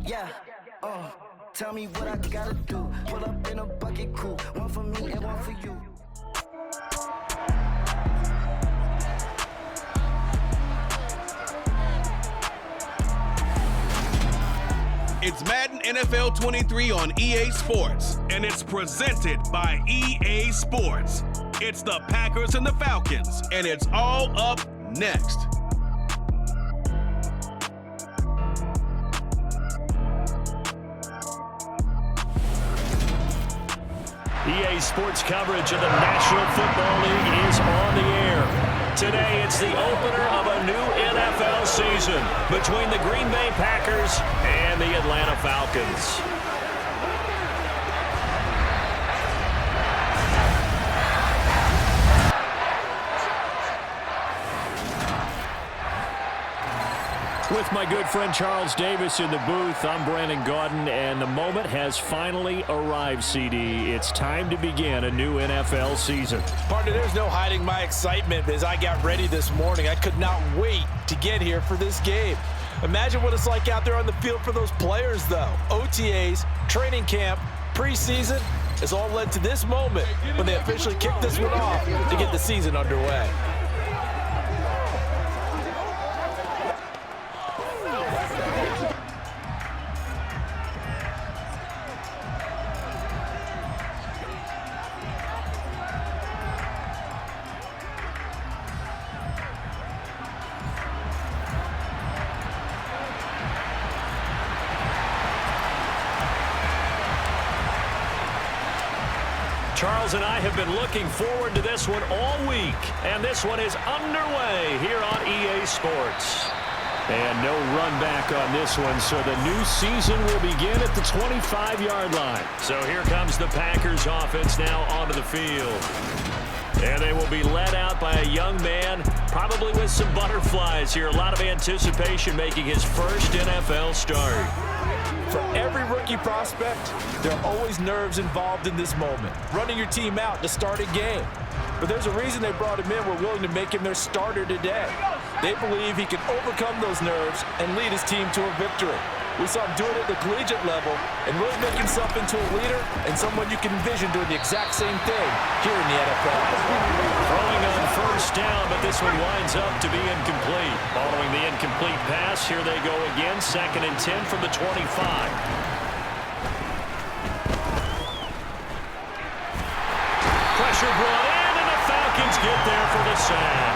Yeah, tell me what I gotta do. Pull up in a bucket crew, one for me and one for you. It's Madden NFL 23 on EA Sports, and it's presented by EA Sports. It's the Packers and the Falcons, and it's all up next. EA Sports coverage of the National Football League is on the air. Today, it's the opener of a new NFL season between the Green Bay Packers and the Atlanta Falcons. With my good friend Charles Davis in the booth, I'm Brandon Gaudin, and the moment has finally arrived, CD. It's time to begin a new NFL season. Partner, there's no hiding my excitement as I got ready this morning. I could not wait to get here for this game. Imagine what it's like out there on the field for those players, though. OTAs, training camp, preseason has all led to this moment when they officially kick this one off to get the season underway. Charles and I have been looking forward to this one all week, and this one is underway here on EA Sports. And no run back on this one, so the new season will begin at the 25-yard line. So here comes the Packers offense now onto the field. And they will be led out by a young man, probably with some butterflies here. A lot of anticipation making his first NFL start. For every rookie prospect, there are always nerves involved in this moment. Running your team out to start a game. But there's a reason they brought him in. We're willing to make him their starter today. They believe he can overcome those nerves and lead his team to a victory. We saw him do it at the collegiate level and really make himself into a leader and someone you can envision doing the exact same thing here in the NFL. Throwing on first down, but this one winds up to be incomplete. Following the incomplete pass, here they go again, 2nd and 10 from the 25. Pressure brought in, and the Falcons get there for the sack.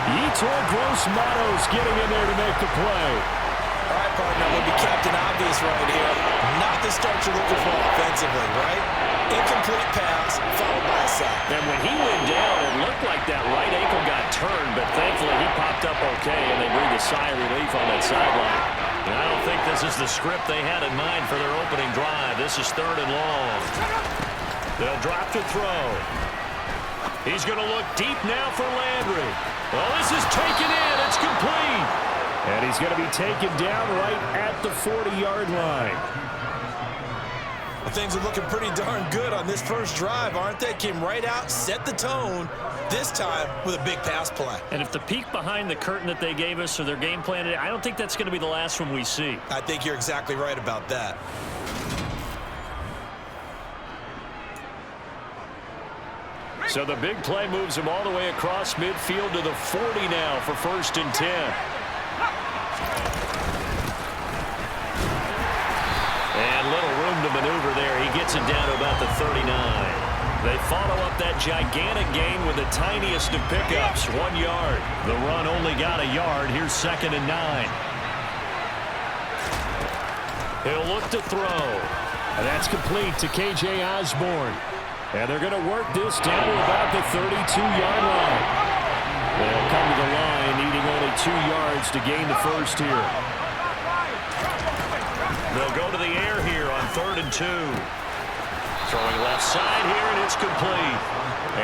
Yetur Gross-Matos getting in there to make the play. All right, partner, would be Captain Obvious right here. Not the start you're looking for offensively, right? Incomplete pass, followed by a sack. And when he went down, it looked like that right ankle got turned, but thankfully he popped up okay, and they breathed a sigh of relief on that sideline. And I don't think this is the script they had in mind for their opening drive. This is 3rd and long. They'll drop to throw. He's going to look deep now for Landry. Well, this is taken in. It's complete. And he's going to be taken down right at the 40-yard line. Well, things are looking pretty darn good on this first drive, aren't they? Came right out, set the tone, this time with a big pass play. And if the peek behind the curtain that they gave us or their game plan, I don't think that's going to be the last one we see. I think you're exactly right about that. So the big play moves him all the way across midfield to the 40 now for 1st and 10. And little room to maneuver there. He gets it down to about the 39. They follow up that gigantic gain with the tiniest of pickups, 1 yard. The run only got a yard. Here's 2nd and 9. He'll look to throw. And that's complete to K.J. Osborne. And they're going to work this down to about the 32-yard line. They'll come to the line, needing only 2 yards to gain the first here. They'll go to the air here on 3rd and 2. Throwing left side here, and it's complete.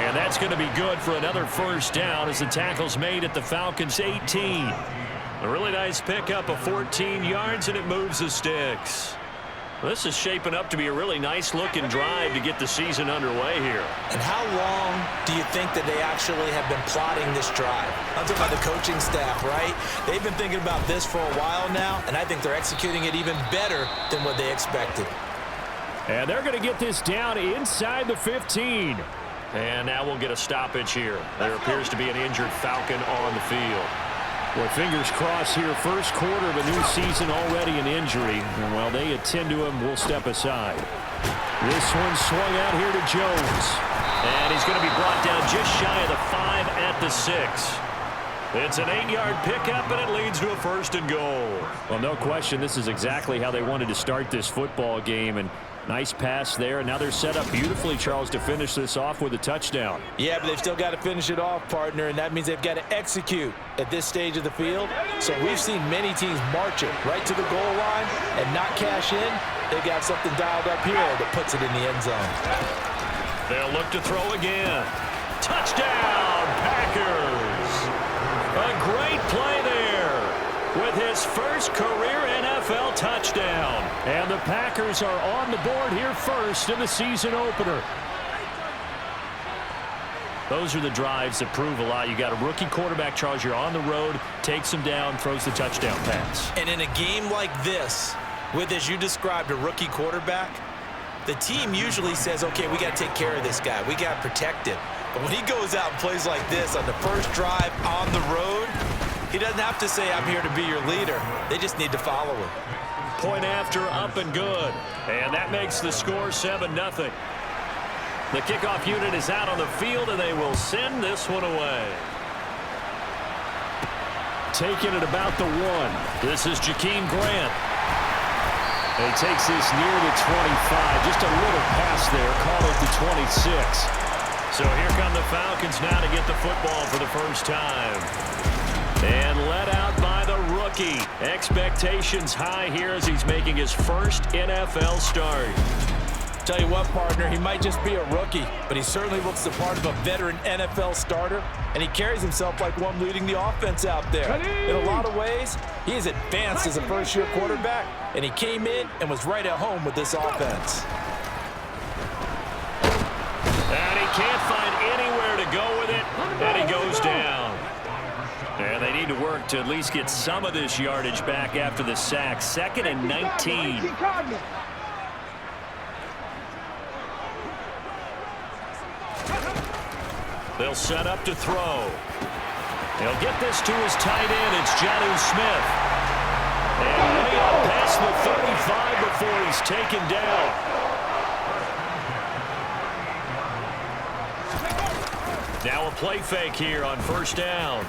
And that's going to be good for another first down as the tackle's made at the Falcons' 18. A really nice pickup of 14 yards, and it moves the sticks. This is shaping up to be a really nice-looking drive to get the season underway here. And how long do you think that they actually have been plotting this drive? I'm talking about the coaching staff, right? They've been thinking about this for a while now, and I think they're executing it even better than what they expected. And they're going to get this down inside the 15. And now we'll get a stoppage here. There appears to be an injured Falcon on the field. Well, fingers crossed here, first quarter of a new season, already an injury. And while they attend to him, we'll step aside. This one swung out here to Jones. And he's going to be brought down just shy of the 5 at the 6. It's an 8-yard pickup, and it leads to a 1st and goal. Well, no question, this is exactly how they wanted to start this football game. And nice pass there, and now they're set up beautifully, Charles, to finish this off with a touchdown. Yeah, but they've still got to finish it off, partner, and that means they've got to execute at this stage of the field. So we've seen many teams march it right to the goal line and not cash in. They've got something dialed up here that puts it in the end zone. They'll look to throw again. Touchdown, Packers! A great play there with his first career NFL touchdown. And the Packers are on the board here first in the season opener. Those are the drives that prove a lot. You got a rookie quarterback, Charles. You're on the road, takes him down, throws the touchdown pass. And in a game like this, with, as you described, a rookie quarterback, the team usually says, okay, we got to take care of this guy. We got to protect him. But when he goes out and plays like this on the first drive on the road, he doesn't have to say, I'm here to be your leader. They just need to follow him. Point after, up and good. And that makes the score 7-0. The kickoff unit is out on the field, and they will send this one away. Taking it about the 1. This is Jakeem Grant. And he takes this near the 25. Just a little pass there. Call it the 26. So here come the Falcons now to get the football for the first time. And let out by the rookie. Expectations high here as he's making his first NFL start. Tell you what, partner, he might just be a rookie, but he certainly looks the part of a veteran NFL starter, and he carries himself like one leading the offense out there. In a lot of ways, he is advanced as a first-year quarterback, and he came in and was right at home with this offense. And he can't find anywhere to go with it, and he goes down. And they need to work to at least get some of this yardage back after the sack. 2nd and 19. They'll set up to throw. He'll get this to his tight end. It's Jonnu Smith. And way up past the 35 before he's taken down. Now a play fake here on first down.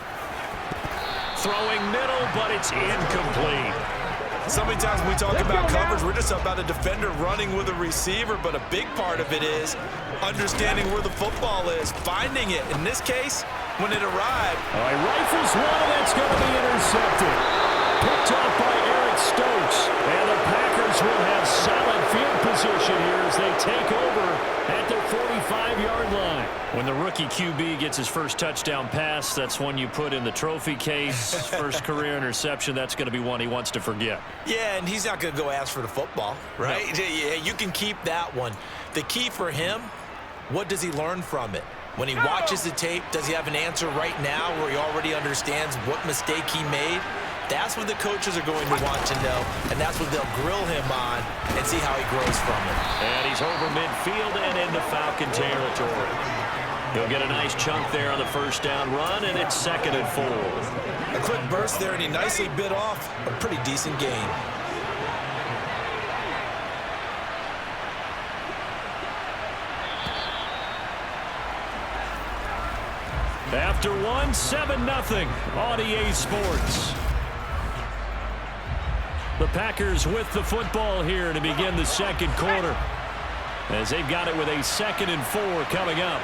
Throwing middle, but it's incomplete. So many times when we talk about coverage, we're just about a defender running with a receiver, but a big part of it is understanding where the football is, finding it. In this case, when it arrived. All right, rifles one, and it's going to be intercepted. Picked off by Eric Stokes. And the Packers will have solid field position here as they take over at their 45-yard line. When the rookie QB gets his first touchdown pass, that's one you put in the trophy case. First career interception, that's going to be one he wants to forget. Yeah, and he's not going to go ask for the football, right? No. Yeah, you can keep that one. The key for him, what does he learn from it? When he watches the tape, does he have an answer right now where he already understands what mistake he made? That's what the coaches are going to want to know, and that's what they'll grill him on and see how he grows from it. And he's over midfield and into Falcon territory. He'll get a nice chunk there on the first down run, and it's 2nd and 4. A quick burst there, and he nicely bit off a pretty decent gain. After 1, 7-0 on EA Sports. The Packers with the football here to begin the second quarter, as they've got it with a 2nd and 4 coming up.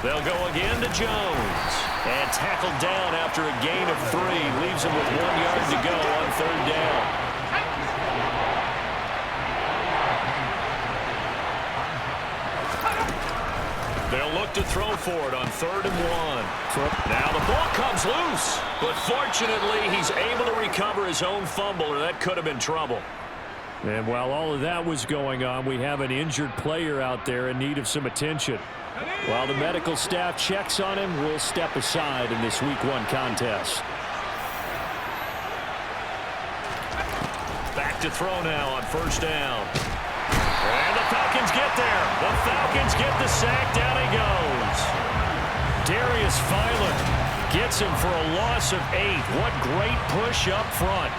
They'll go again to Jones. And tackled down after a gain of 3. Leaves him with 1 yard to go on 3rd down. They'll look to throw for it on 3rd and 1. Now the ball comes loose, but fortunately he's able to recover. recover his own fumble, or that could have been trouble. And while all of that was going on, we have an injured player out there in need of some attention. While the medical staff checks on him, we'll step aside in this Week 1 contest. Back to throw now on first down. And the Falcons get there. The Falcons get the sack. Down he goes. Darius Philon gets him for a loss of 8. What great push up front.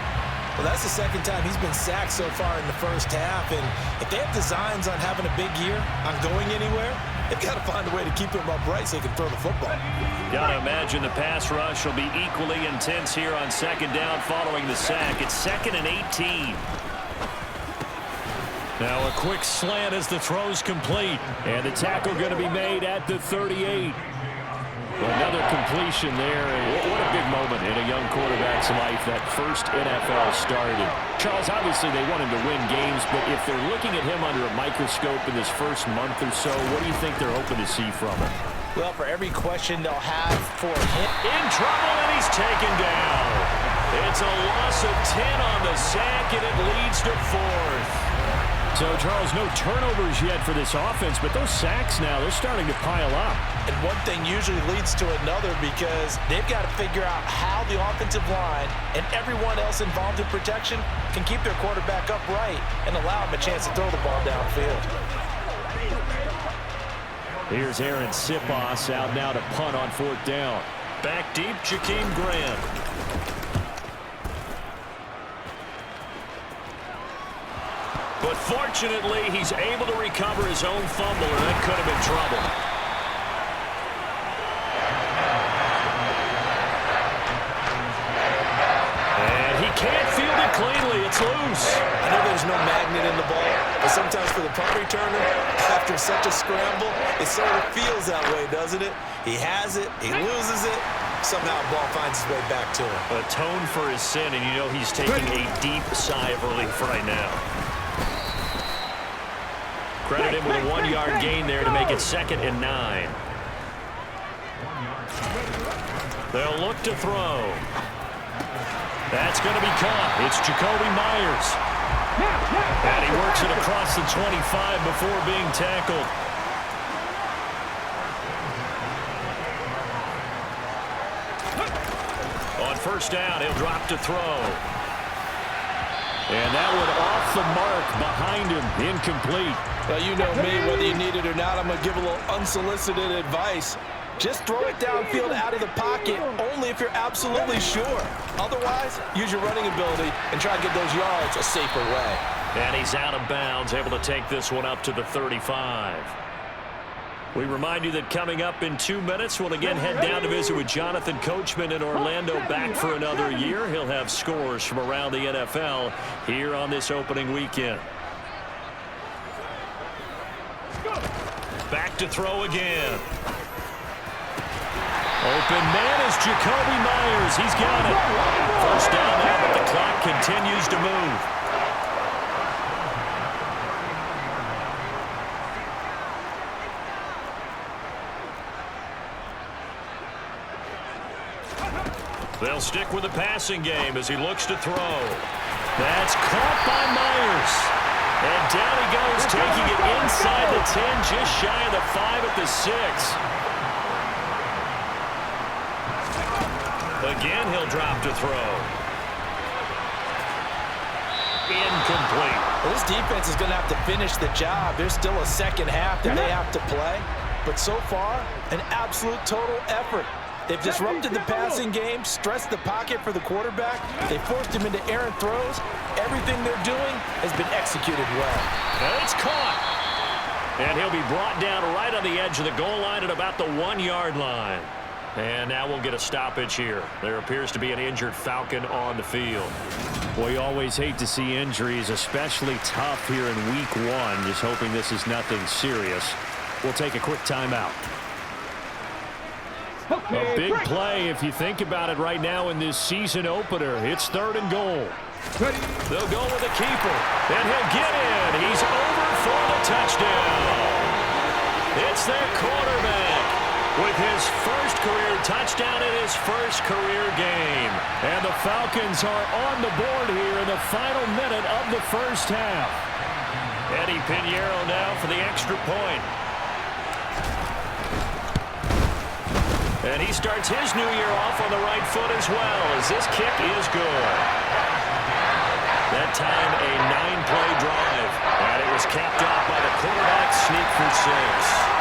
Well, that's the second time he's been sacked so far in the first half. And if they have designs on having a big year, on going anywhere, they've got to find a way to keep him upright so he can throw the football. Got to imagine the pass rush will be equally intense here on second down following the sack. It's 2nd and 18. Now a quick slant as the throw's complete. And the tackle going to be made at the 38. Another completion there. And what a big moment in a young quarterback's life, that first NFL started. Charles, obviously they want him to win games, but if they're looking at him under a microscope in this first month or so, what do you think they're hoping to see from him? Well, for every question they'll have for him. In trouble, and he's taken down. It's a loss of 10 on the sack, and it leads to 4th. So, Charles, no turnovers yet for this offense, but those sacks now, they're starting to pile up. And one thing usually leads to another because they've got to figure out how the offensive line and everyone else involved in protection can keep their quarterback upright and allow him a chance to throw the ball downfield. Here's Aaron Sipos out now to punt on 4th down. Back deep, Jakeem Grant. But fortunately, he's able to recover his own fumble, or that could have been trouble. And he can't field it cleanly. It's loose. I know there's no magnet in the ball, but sometimes for the punt returner, after such a scramble, it sort of feels that way, doesn't it? He has it, he loses it, somehow the ball finds its way back to him. Atone for his sin, and you know he's taking a deep sigh of relief right now. Credit him with a 1-yard gain there to make it 2nd and 9. They'll look to throw. That's going to be caught. It's Jacoby Myers. And he works it across the 25 before being tackled. On first down, he'll drop to throw. And that one off the mark behind him, incomplete. Well, you know me, whether you need it or not, I'm going to give a little unsolicited advice. Just throw it downfield out of the pocket, only if you're absolutely sure. Otherwise, use your running ability and try to get those yards a safer way. And he's out of bounds, able to take this one up to the 35. We remind you that coming up in 2 minutes, we'll again head down to visit with Jonathan Coachman in Orlando, back for another year. He'll have scores from around the NFL here on this opening weekend. Back to throw again. Open man is Jacoby Myers. He's got it. First down now, but the clock continues to move. They'll stick with the passing game as he looks to throw. That's caught by Myers. And down he goes, taking it inside the 10, just shy of the 5 at the 6. Again, he'll drop to throw. Incomplete. Well, this defense is going to have to finish the job. There's still a second half that they have to play. But so far, an absolute total effort. They've disrupted the passing game, stressed the pocket for the quarterback. They forced him into errant throws. Everything they're doing has been executed well. And it's caught. And he'll be brought down right on the edge of the goal line at about the 1-yard line. And now we'll get a stoppage here. There appears to be an injured Falcon on the field. We always hate to see injuries, especially tough here in Week 1. Just hoping this is nothing serious. We'll take a quick timeout. A big play if you think about it right now in this season opener. It's 3rd and goal. They'll go with the keeper, and he'll get in. He's over for the touchdown. It's their quarterback. with his first career touchdown in his first career game. And the Falcons are on the board here in the final minute of the first half. Eddie Pinheiro now for the extra point. And he starts his new year off on the right foot as well, as this kick is good. That time a 9-play drive. And it was capped off by the quarterback sneak for 6.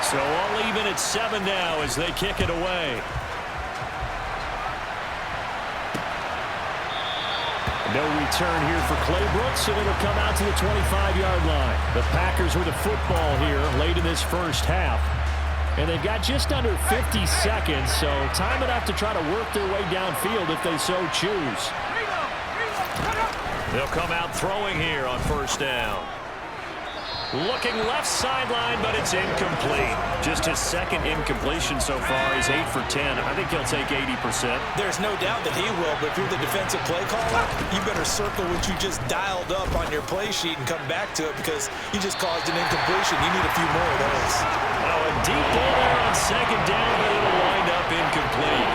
So all even at 7 now as they kick it away. No return here for Clay Brooks, and it'll come out to the 25-yard line. The Packers with the football here late in this first half. And they've got just under 50 seconds, so time enough to try to work their way downfield if they so choose. They'll come out throwing here on first down. Looking left sideline, but it's incomplete. Just his second incompletion so far. He's 8 for 10. I think he'll take 80%. There's no doubt that he will, but if you're the defensive play caller, you better circle what you just dialed up on your play sheet and come back to it because you just caused an incompletion. You need a few more of those. Oh, a deep ball there on second down, but it'll wind up incomplete.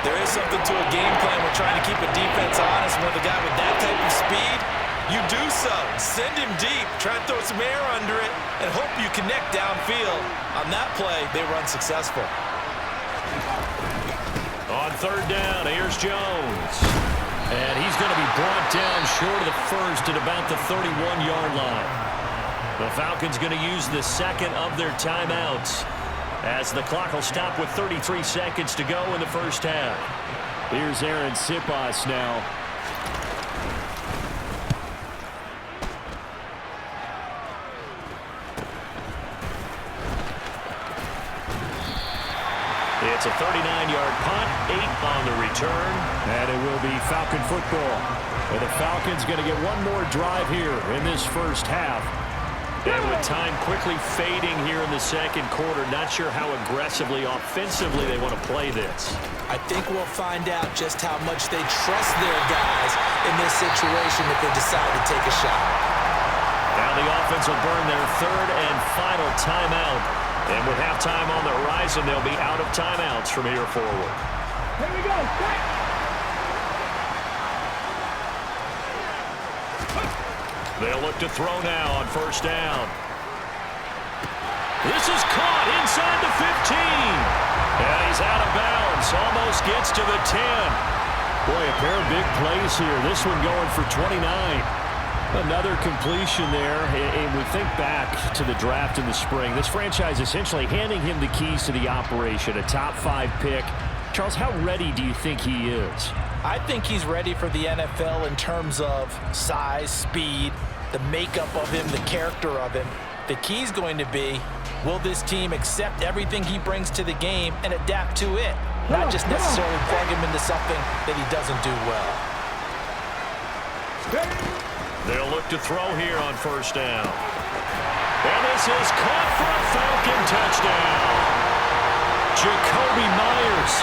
There is something to a game plan with trying to keep a defense honest. With a guy with that type of speed, you do so. Send him deep. Try to throw some air under it and hope you connect downfield. On that play, they run successful. On third down, here's Jones. And he's going to be brought down short of the first at about the 31-yard line. The Falcons going to use the second of their timeouts as the clock will stop with 33 seconds to go in the first half. Here's Aaron Sipas now. It's a 39-yard punt, 8 on the return, and it will be Falcon football. And the Falcons going to get one more drive here in this first half. And with time quickly fading here in the second quarter, not sure how aggressively, offensively they want to play this. I think we'll find out just how much they trust their guys in this situation if they decide to take a shot. Now the offense will burn their third and final timeout. And with halftime on the horizon, they'll be out of timeouts from here forward. Here we go. They'll look to throw now on first down. This is caught inside the 15. And he's out of bounds. Almost gets to the 10. Boy, a pair of big plays here. This one going for 29. Another completion there, and we think back to the draft in the spring. This franchise essentially handing him the keys to the operation, a top 5 pick. Charles, how ready do you think he is? I think he's ready for the NFL in terms of size, speed, the makeup of him, the character of him. The key's going to be, will this team accept everything he brings to the game and adapt to it? Not just necessarily plug him into something that he doesn't do well. They'll look to throw here on first down. And this is caught for a Falcon touchdown. Jacoby Myers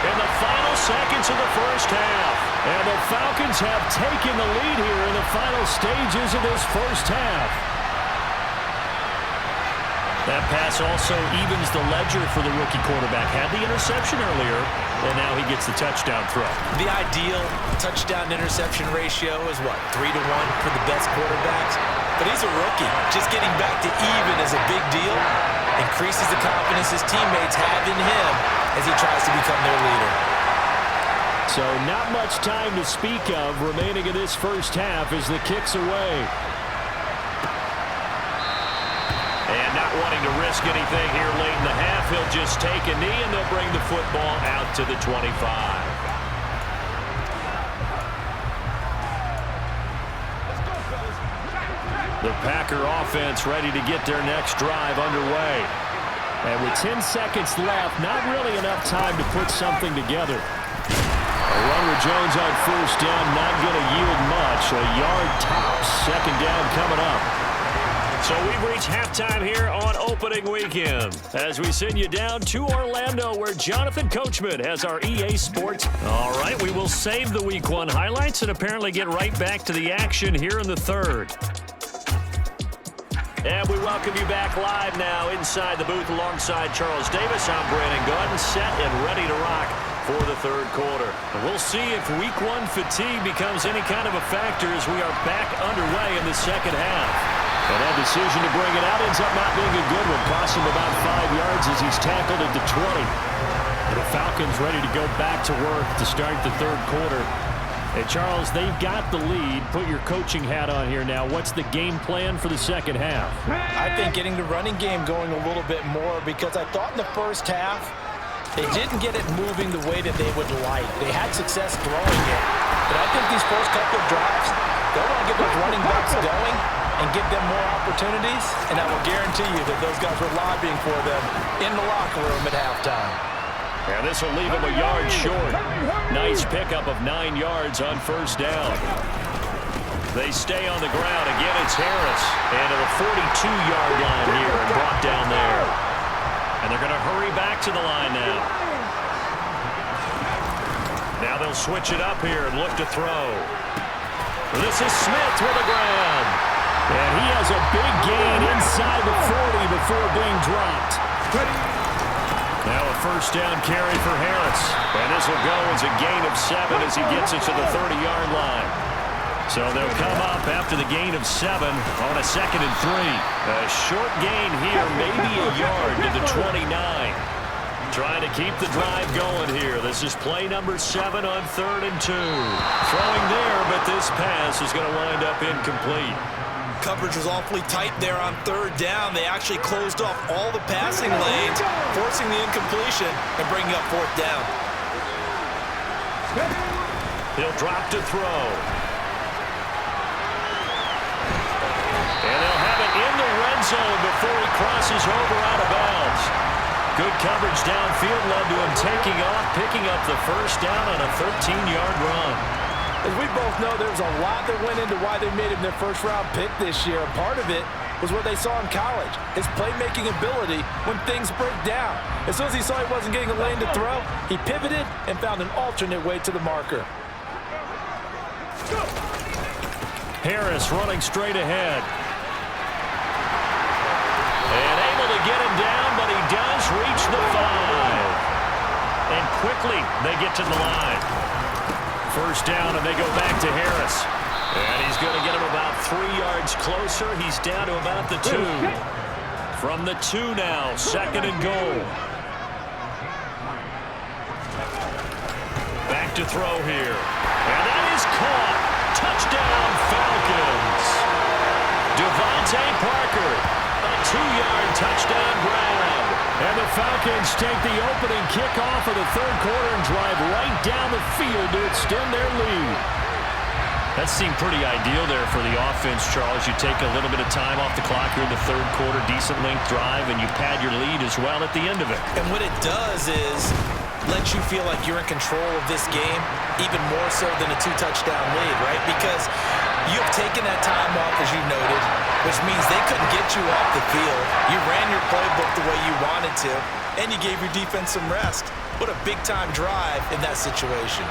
in the final seconds of the first half. And the Falcons have taken the lead here in the final stages of this first half. That pass also evens the ledger for the rookie quarterback. Had the interception earlier, and now he gets the touchdown throw. The ideal touchdown-interception ratio is what, 3-to-1 for the best quarterbacks? But he's a rookie. Just getting back to even is a big deal. Increases the confidence his teammates have in him as he tries to become their leader. So not much time to speak of remaining in this first half as the kick's away. And not wanting to risk anything here late in the half, he'll just take a knee and they'll bring the football out to the 25. The Packer offense ready to get their next drive underway. And with 10 seconds left, not really enough time to put something together. A run with Jones on first down, not going to yield much. A yard tops, second down coming up. So we've reached halftime here on opening weekend as we send you down to Orlando where Jonathan Coachman has our EA Sports. All right, we will save the Week 1 highlights and apparently get right back to the action here in the third. And we welcome you back live now inside the booth alongside Charles Davis. I'm Brandon Gaudin, set and ready to rock for the third quarter. And we'll see if week one fatigue becomes any kind of a factor as we are back underway in the second half. And that decision to bring it out ends up not being a good one. Cost him about 5 yards as he's tackled at the 20. And the Falcons ready to go back to work to start the third quarter. Hey, Charles, they've got the lead. Put your coaching hat on here now. What's the game plan for the second half? I think getting the running game going a little bit more, because I thought in the first half they didn't get it moving the way that they would like. They had success throwing it. But I think these first couple of drives, they'll want to get those running backs going and give them more opportunities, and I will guarantee you that those guys were lobbying for them in the locker room at halftime. And this will leave him a yard short. Nice pickup of 9 yards on first down. They stay on the ground. Again, it's Harris. And to the 42-yard line here and brought down there. And they're going to hurry back to the line now. Now they'll switch it up here and look to throw. This is Smith with the ground. And he has a big gain inside the 40 before being dropped. Now a first down carry for Harris. And this will go as a gain of 7 as he gets it to the 30-yard line. So they'll come up after the gain of 7 on a 2nd and 3. A short gain here, maybe a yard to the 29. Trying to keep the drive going here. This is play number 7 on 3rd and 2. Throwing there, but this pass is going to wind up incomplete. Coverage was awfully tight there on 3rd down. They actually closed off all the passing lanes, forcing the incompletion and bringing up 4th down. He'll drop to throw. And they'll have it in the red zone before he crosses over out of bounds. Good coverage downfield led to him taking off, picking up the first down on a 13-yard run. As we both know, there's a lot that went into why they made him their first-round pick this year. And part of it was what they saw in college, his playmaking ability when things break down. As soon as he saw he wasn't getting a lane to throw, he pivoted and found an alternate way to the marker. Harris running straight ahead. And able to get him down, but he does reach the 5. And quickly they get to the line. First down, and they go back to Harris. And he's going to get him about 3 yards closer. He's down to about the 2. From the 2 now, 2nd and goal. Back to throw here. And that is caught. Touchdown, Falcons. Devontae Parker, a 2-yard touchdown grab. And the Falcons take the opening kickoff of the third quarter and drive right down the field to extend their lead. That seemed pretty ideal there for the offense, Charles. You take a little bit of time off the clock here in the third quarter, decent length drive, and you pad your lead as well at the end of it. And what it does is let you feel like you're in control of this game, even more so than a 2-touchdown lead, right? Because you've taken that time off, as you noted, which means they couldn't get you off the field. You ran your playbook the way you wanted to, and you gave your defense some rest. What a big-time drive in that situation.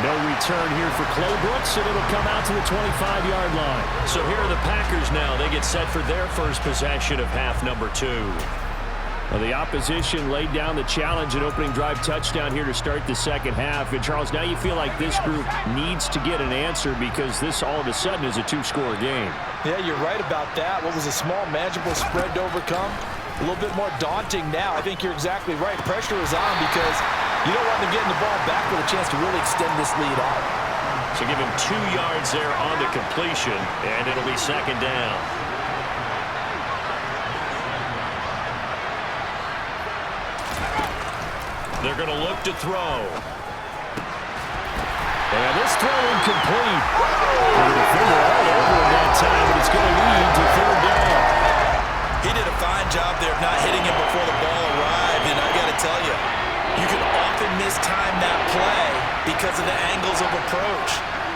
No return here for Clay Brooks, and it'll come out to the 25-yard line. So here are the Packers now. They get set for their first possession of half number 2. Well, the opposition laid down the challenge and opening drive touchdown here to start the second half. And, Charles, now you feel like this group needs to get an answer because this all of a sudden is a 2-score game. Yeah, you're right about that. What was a small, manageable spread to overcome, a little bit more daunting now. I think you're exactly right. Pressure is on because you don't want them getting the ball back with a chance to really extend this lead out. So give him 2 yards there on the completion, and it'll be 2nd down. They're going to look to throw. And this throw incomplete. The defender all over him that time, but it's going to lead to 3rd down. He did a fine job there of not hitting him before the ball arrived, and I got to tell you, you can often mistime that play because of the angles of approach.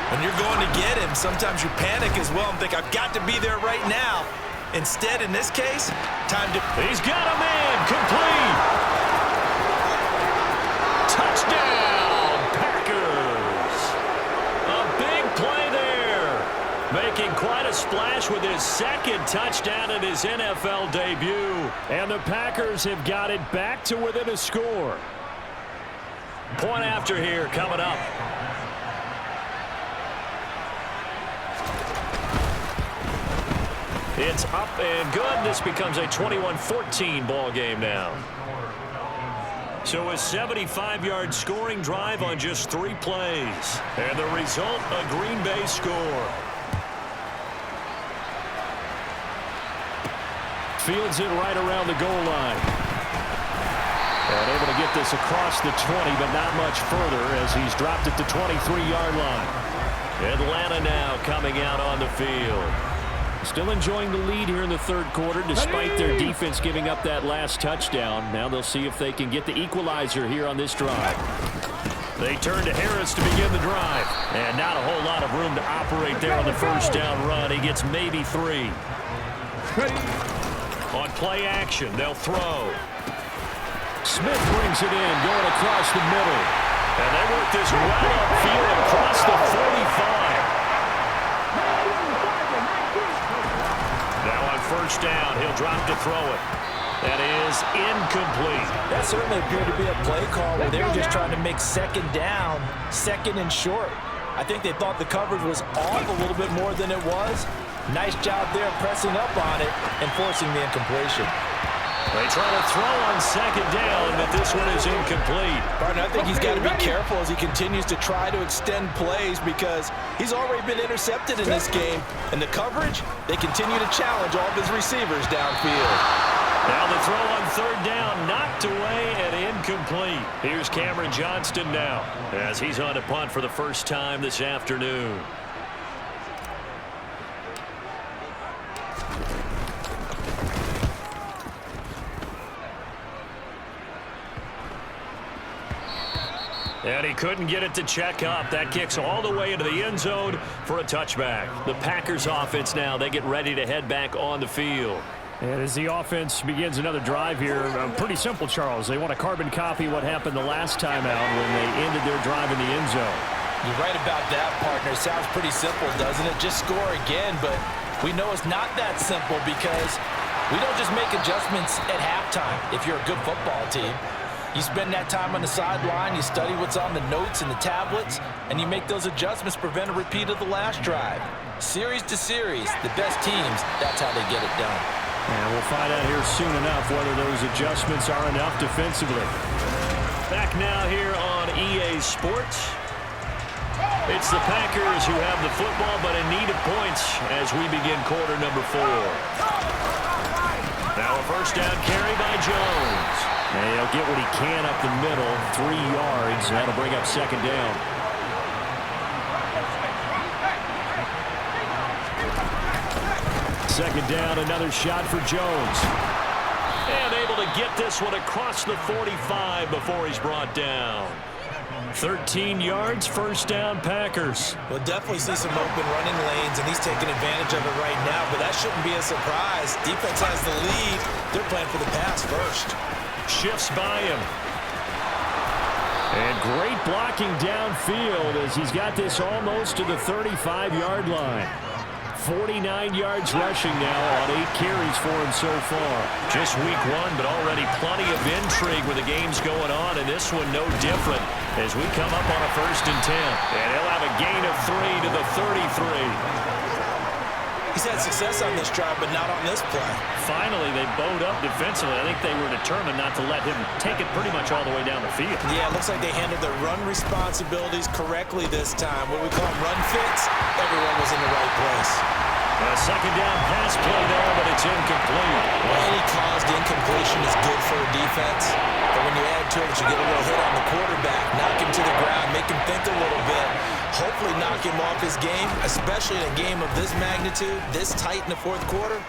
When you're going to get him, sometimes you panic as well and think, I've got to be there right now. Instead, in this case, time to... He's got a man, complete. Touchdown, Packers. A big play there. Making quite a splash finish with his second touchdown in his NFL debut. And the Packers have got it back to within a score. Point after here coming up. It's up and good. This becomes a 21-14 ball game now. So a 75-yard scoring drive on just 3 plays. And the result, a Green Bay score. Fields it right around the goal line. And able to get this across the 20, but not much further as he's dropped it to 23-yard line. Atlanta now coming out on the field. Still enjoying the lead here in the third quarter despite their defense giving up that last touchdown. Now they'll see if they can get the equalizer here on this drive. They turn to Harris to begin the drive. And not a whole lot of room to operate there on the first down run. He gets maybe 3. On play action, they'll throw. Smith brings it in, going across the middle. And they work this right upfield across the 45. Now on first down, he'll drop to throw it. That is incomplete. That certainly appeared to be a play call where they were just trying to make second down, second and short. I think they thought the coverage was off a little bit more than it was. Nice job there pressing up on it and forcing the incompletion. They try to throw on second down, but this one is incomplete. Partner, I think he's got to be careful as he continues to try to extend plays because he's already been intercepted in this game. And the coverage, they continue to challenge all of his receivers downfield. Now the throw on third down, knocked away and incomplete. Here's Cameron Johnston now as he's on to punt for the first time this afternoon. And he couldn't get it to check up. That kicks all the way into the end zone for a touchback. The Packers offense now, they get ready to head back on the field. And as the offense begins another drive here, pretty simple, Charles. They want to carbon copy what happened the last time out when they ended their drive in the end zone. You're right about that, partner. Sounds pretty simple, doesn't it? Just score again, but we know it's not that simple because we don't just make adjustments at halftime if you're a good football team. You spend that time on the sideline, you study what's on the notes and the tablets, and you make those adjustments to prevent a repeat of the last drive. Series to series, the best teams, that's how they get it done. And we'll find out here soon enough whether those adjustments are enough defensively. Back now here on EA Sports. It's the Packers who have the football but in need of points as we begin quarter number 4. Now a first down carry by Jones. And he'll get what he can up the middle, 3 yards, and that'll bring up second down. Second down, another shot for Jones. And able to get this one across the 45 before he's brought down. 13 yards, first down, Packers. We'll definitely see some open running lanes, and he's taking advantage of it right now, but that shouldn't be a surprise. Defense has the lead. They're playing for the pass first. Shifts by him. And great blocking downfield as he's got this almost to the 35-yard line. 49 yards rushing now on 8 carries for him so far. Just week 1, but already plenty of intrigue with the games going on, and this one no different as we come up on a first and 10. And he'll have a gain of 3 to the 33. He's had success on this drive, but not on this play. Finally, they bowed up defensively. I think they were determined not to let him take it pretty much all the way down the field. Yeah, it looks like they handled their run responsibilities correctly this time. What we call them run fits, everyone was in the right place. A second down pass play there, but it's incomplete. Well, any caused incompletion is good for a defense. But when you add to it, you get a little hit on the quarterback, knock him to the ground, make him think a little bit, hopefully knock him off his game, especially in a game of this magnitude, this tight in the fourth quarter.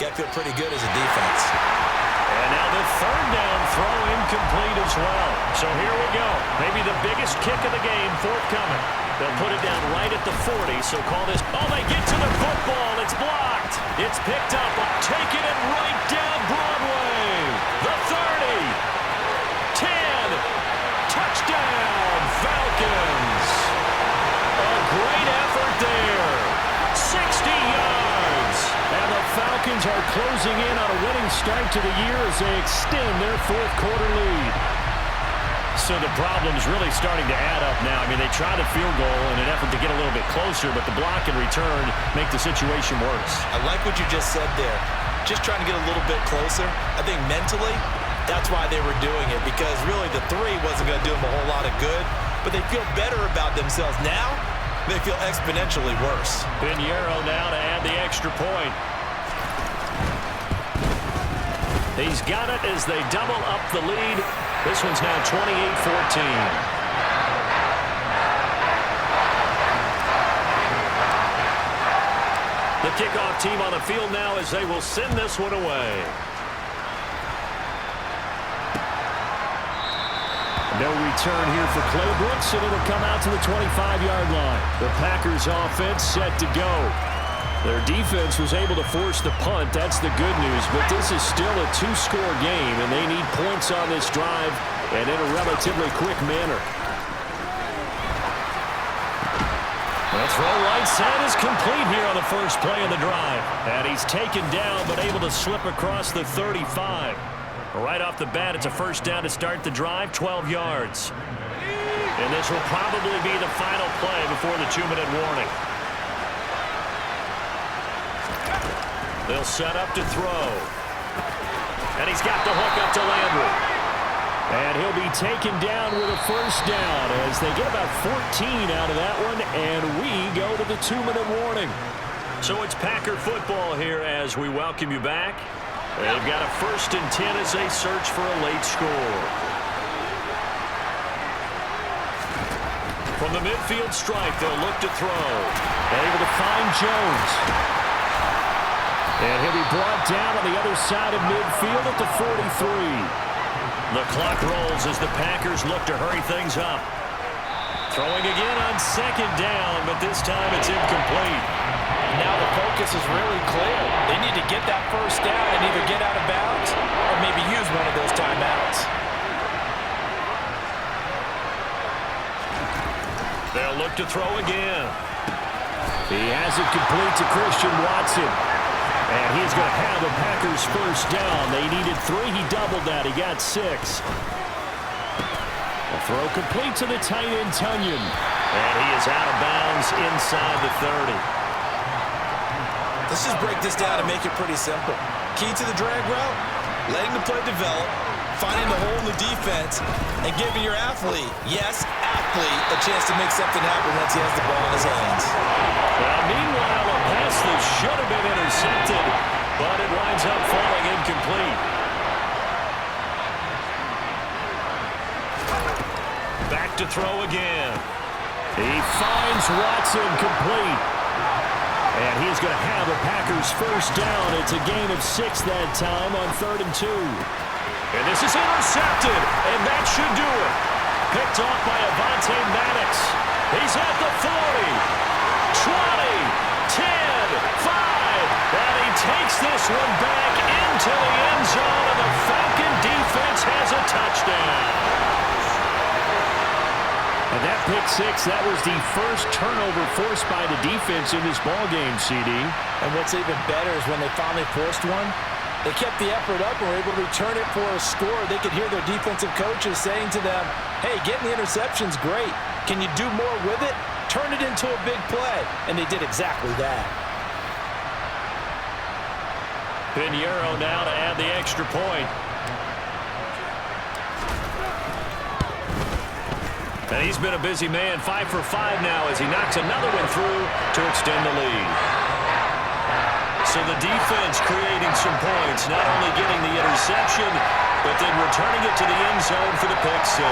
Got to feel pretty good as a defense. And now the third down throw incomplete as well. So here we go. Maybe the biggest kick of the game forthcoming. They'll put it down right at the 40, so call this. Oh, they get to the football. It's blocked. It's picked up. Taking it right down Broadway. The 30. 10. Touchdown, Falcons. A great effort there. 60 yards. Falcons are closing in on a winning start to the year as they extend their fourth-quarter lead. So the problem's really starting to add up now. I mean, they tried a field goal in an effort to get a little bit closer, but the block and return make the situation worse. I like what you just said there. Just trying to get a little bit closer. I think mentally, that's why they were doing it, because really the three wasn't going to do them a whole lot of good, but they feel better about themselves now. They feel exponentially worse. Pinheiro now to add the extra point. He's got it as they double up the lead. This one's now 28-14. The kickoff team on the field now as they will send this one away. No return here for Clay Brooks, and it'll come out to the 25-yard line. The Packers offense set to go. Their defense was able to force the punt. That's the good news, but this is still a two-score game, and they need points on this drive and in a relatively quick manner. The throw right side is complete here on the first play of the drive. And he's taken down, but able to slip across the 35. Right off the bat, it's a first down to start the drive, 12 yards. And this will probably be the final play before the 2-minute warning. They'll set up to throw. And he's got the hook up to Landry. And he'll be taken down with a first down as they get about 14 out of that one, and we go to the 2-minute warning. So it's Packer football here as we welcome you back. They've got a 1st and 10 as they search for a late score. From the midfield strike, they'll look to throw. Able to find Jones. And he'll be brought down on the other side of midfield at the 43. The clock rolls as the Packers look to hurry things up. Throwing again on 2nd down, but this time it's incomplete. Now the focus is really clear. They need to get that first down and either get out of bounds or maybe use one of those timeouts. They'll look to throw again. He has it complete to Christian Watson. And he's going to have the Packers first down. They needed 3. He doubled that. He got 6. A throw complete to the tight end, Tunyon. And he is out of bounds inside the 30. Let's just break this down and make it pretty simple. Key to the drag route, letting the play develop, finding the hole in the defense, and giving your athlete, yes, athlete, a chance to make something happen once he has the ball in his hands. Well, meanwhile, a pass that should have been intercepted, but it winds up falling incomplete. Back to throw again. He finds Watson complete. And he's going to have the Packers first down. It's a gain of 6 that time on 3rd and 2. And this is intercepted, and that should do it. Picked off by Avonte Maddox. He's at the 40, 20, 10, 5, and he takes this one back into the end zone, and the Falcon defense has a touchdown. And that pick 6, that was the first turnover forced by the defense in this ballgame, CD. And what's even better is when they finally forced one, they kept the effort up and were able to return it for a score. They could hear their defensive coaches saying to them, hey, getting the interception's great. Can you do more with it? Turn it into a big play. And they did exactly that. Pinheiro now to add the extra point. And he's been a busy man, 5 for 5 now as he knocks another one through to extend the lead. So the defense creating some points, not only getting the interception, but then returning it to the end zone for the pick 6.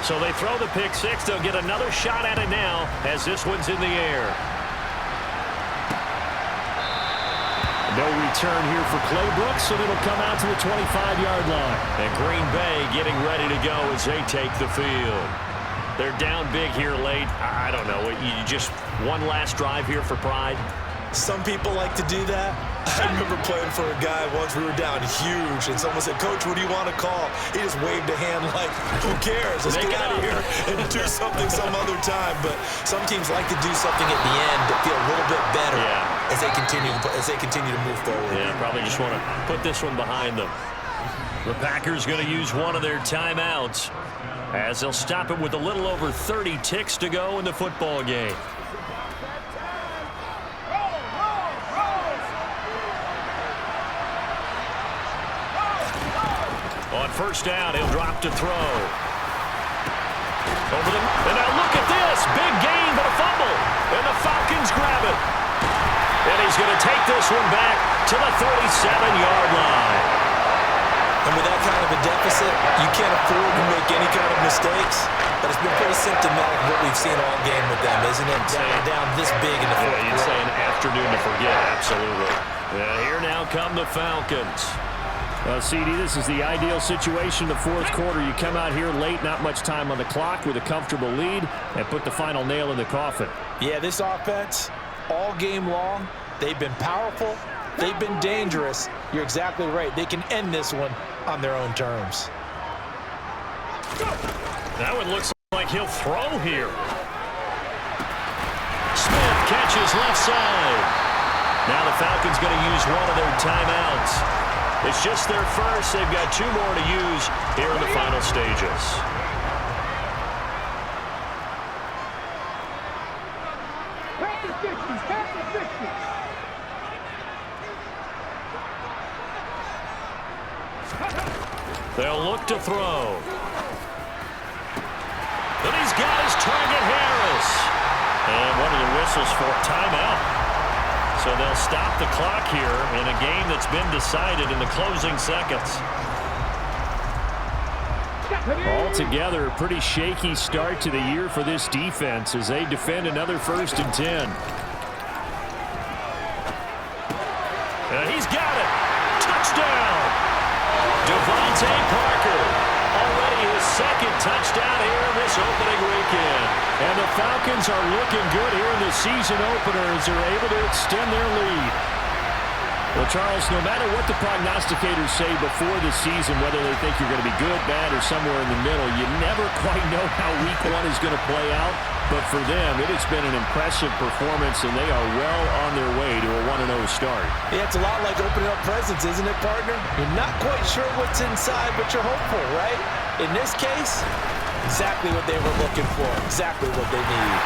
So they throw the pick 6. They'll get another shot at it now as this one's in the air. No return here for Clay Brooks, and it'll come out to the 25-yard line. And Green Bay getting ready to go as they take the field. They're down big here late. I don't know. You just one last drive here for pride? Some people like to do that. I remember playing for a guy once. We were down huge, and someone said, "Coach, what do you want to call?" He just waved a hand like, "Who cares? Let's get out of here and do something some other time." But some teams like to do something at the end to feel a little bit better as they continue to move forward. Yeah, probably just want to put this one behind them. The Packers going to use one of their timeouts as they'll stop it with a little over 30 ticks to go in the football game. On first down, he'll drop to throw. Over the, and now look at this. Big gain, but a fumble. And the Falcons grab it. And he's going to take this one back to the 37-yard line. And with that kind of a deficit, you can't afford to make any kind of mistakes. But it's been pretty symptomatic of what we've seen all game with them, isn't it? Down this big in the fourth quarter. You'd say an afternoon to forget, absolutely. And here now come the Falcons. CD, this is the ideal situation in the fourth quarter. You come out here late, not much time on the clock with a comfortable lead, and put the final nail in the coffin. Yeah, this offense, all game long, they've been powerful, they've been dangerous. You're exactly right. They can end this one on their own terms. That one looks like he'll throw here. Smith catches left side. Now the Falcons going to use one of their timeouts. It's just their first. They've got 2 more to use here in the final stages. They'll look to throw. And he's got his target, Harris. And one of the whistles for timeout. So they'll stop the clock here in a game that's been decided in the closing seconds. Altogether, a pretty shaky start to the year for this defense as they defend another 1st and 10. And he's got it. Touchdown. Devontae Parker. Already his 2nd touchdown here in this opening weekend. And the Falcons are looking good here in the season opener as they're able to extend their lead. Well, Charles, no matter what the prognosticators say before the season, whether they think you're going to be good, bad, or somewhere in the middle, you never quite know how week 1 is going to play out. But for them, it has been an impressive performance, and they are well on their way to a 1-0 start. Yeah, it's a lot like opening up presents, isn't it, partner? You're not quite sure what's inside, but you're hopeful, right? In this case, exactly what they were looking for, exactly what they need.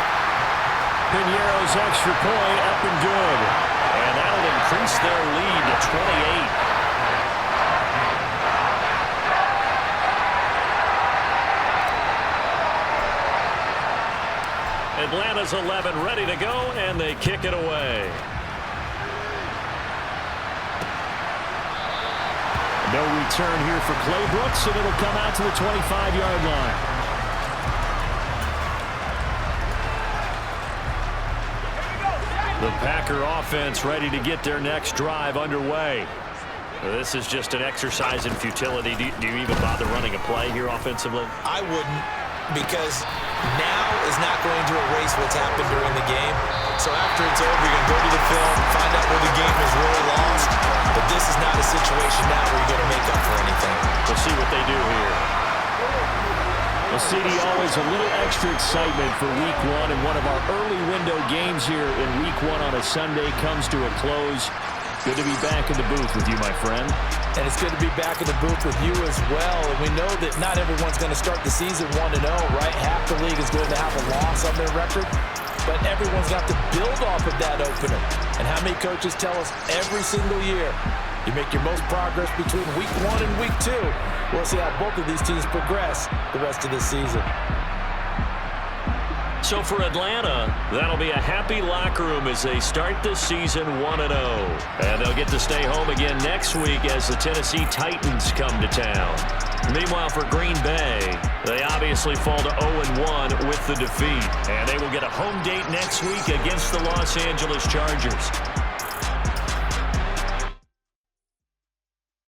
Piñeiro's extra point up and good. And that'll increase their lead to 28. Atlanta's 11 ready to go, and they kick it away. No return here for Clay Brooks, and it'll come out to the 25-yard line. The Packer offense ready to get their next drive underway. This is just an exercise in futility. Do you even bother running a play here offensively? I wouldn't, because now is not going to erase what's happened during the game. So after it's over, you're going to go to the film, find out where the game was really lost. But this is not a situation now where you're going to make up for anything. We'll see what they do here. Well, CD, always a little extra excitement for week 1, and one of our early window games here in week 1 on a Sunday comes to a close. Good to be back in the booth with you, my friend. And it's good to be back in the booth with you as well. And we know that not everyone's going to start the season 1-0, right? Half the league is going to have a loss on their record. But everyone's got to build off of that opener. And how many coaches tell us every single year, you make your most progress between week 1 and week 2. We'll see how both of these teams progress the rest of this season. So for Atlanta, that'll be a happy locker room as they start the season 1-0. And they'll get to stay home again next week as the Tennessee Titans come to town. Meanwhile, for Green Bay, they obviously fall to 0-1 with the defeat. And they will get a home date next week against the Los Angeles Chargers.